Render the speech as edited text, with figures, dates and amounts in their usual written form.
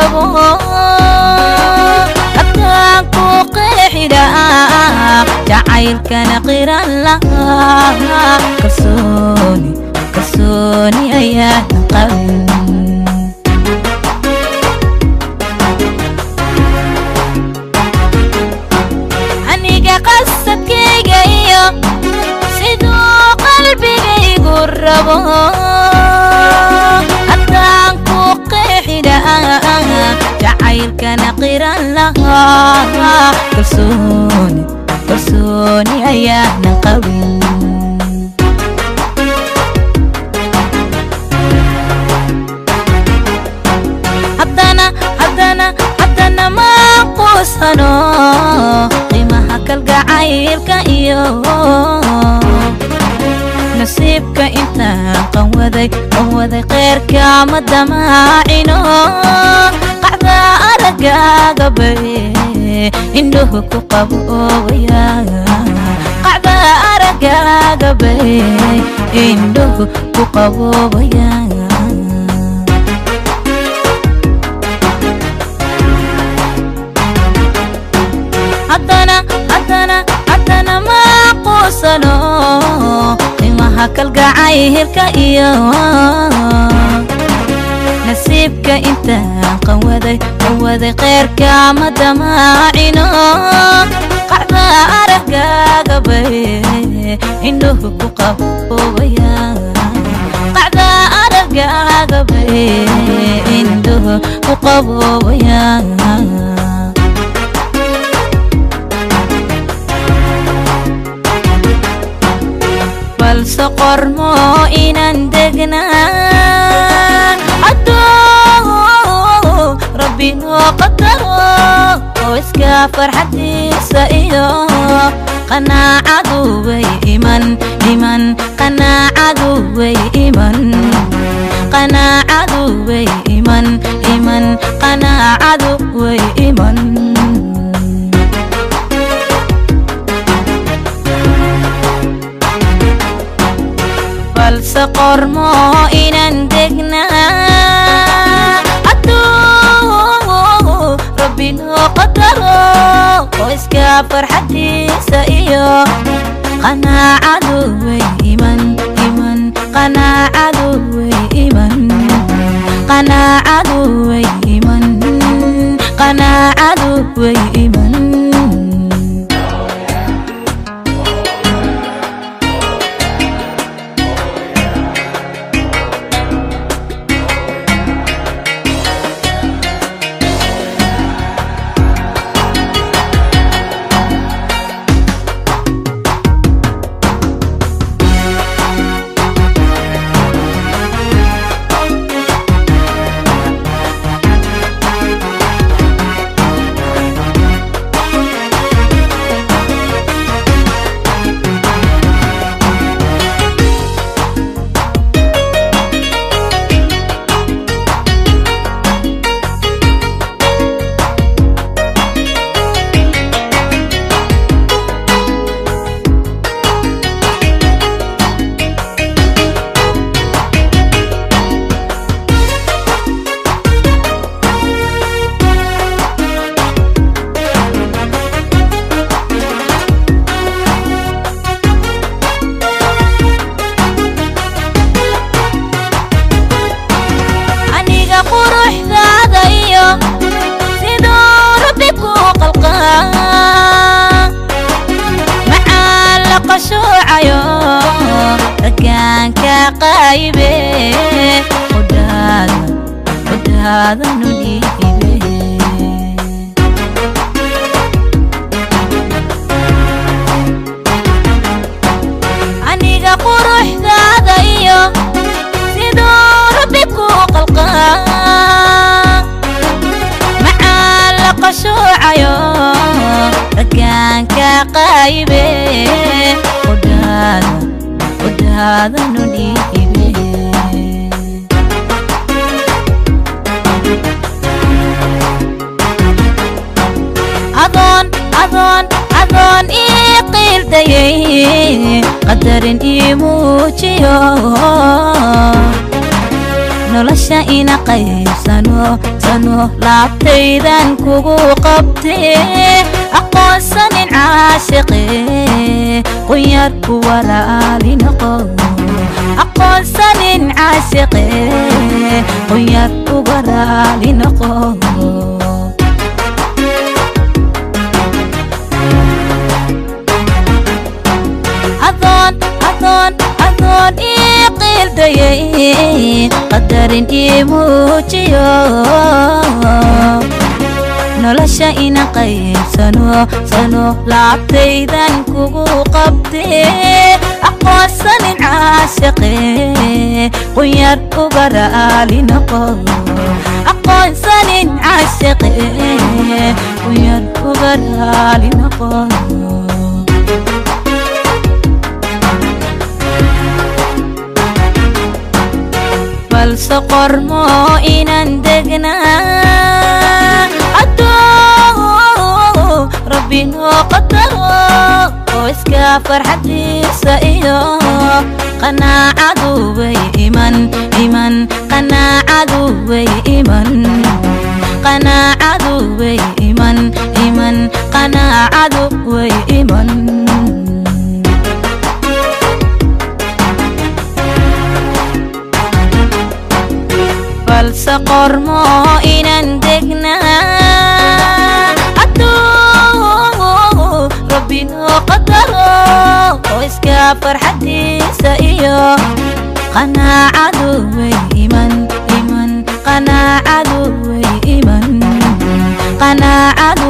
rabo abtaanku qeexida jacaylkana qiran lahaa kalsooni ayaan qabin aniga qasadkayga iyo siduu qalbigaygu rabo abtaanku qeexida jacaylkana qiran lahaa kalsooni ayaan qabin haddana ma quusano qiimaha kalgacaylka iyo nasiibka intaan qanwaday qeyrka ma damaacino qacda aragaaga bay indhuhu ku qaboobaya qacda aragaaga bay indhuhu ku qaboobaya haddana ma quusano qiimaha kalgacaylka iyo nasiibka intaan qanwaday qeyrka ma damaacino qacda aragaaga bay indhuhu ku qaboobaya qacda aragaaga bay indhuhu ku qaboobaya balse qormo inaan degnaa hadduu rabbi noo qadaro oo iska farxadiisa iyo qanaacadu way iman qanaacadu way iman qanaacadu way iman qanaacadu way iman balse qormo inaan degnaa hadduu rabbi noo qadaro oo iska farxadiisa iyo qanaacadu way iman qanaacadu way iman qanaacadu way iman qanaacadu way iman قايبه ودادا نليبه aniga quruxdaada iyo sidoo rabbi ku qalqaa macaan la qashuucayo ragaanka qaybe ودادا نليبه أظن إيقيل دايي قدر إيموتيو nolosha ina qaybsano sano laabtaydan kugu qabtee aqoonsanin caashiqee qunyar ku walaali noqo aqoonsanin caashiqee qunyar ku walaali noqo أظن إقيل ديي قدرين إيموجيو nolosha ina qaybsano sano laabtaydan kugu qabtee aqoonsanin caashiqee qunyar uga raali noqo aqoonsanin caashiqee qunyar uga raali noqo balse qormo inaan degnaa adoo rabbi noo qadaro oo iska farxadiisa iyo qanaacadu way iman qanaacadu way iman qanaacadu way iman qanaacadu way iman balse qormo inaan degnaa adoo rabbi noo qadaro oo iska farxadiisa iyo qanaacadu way iman qanaacadu way iman qanaacadu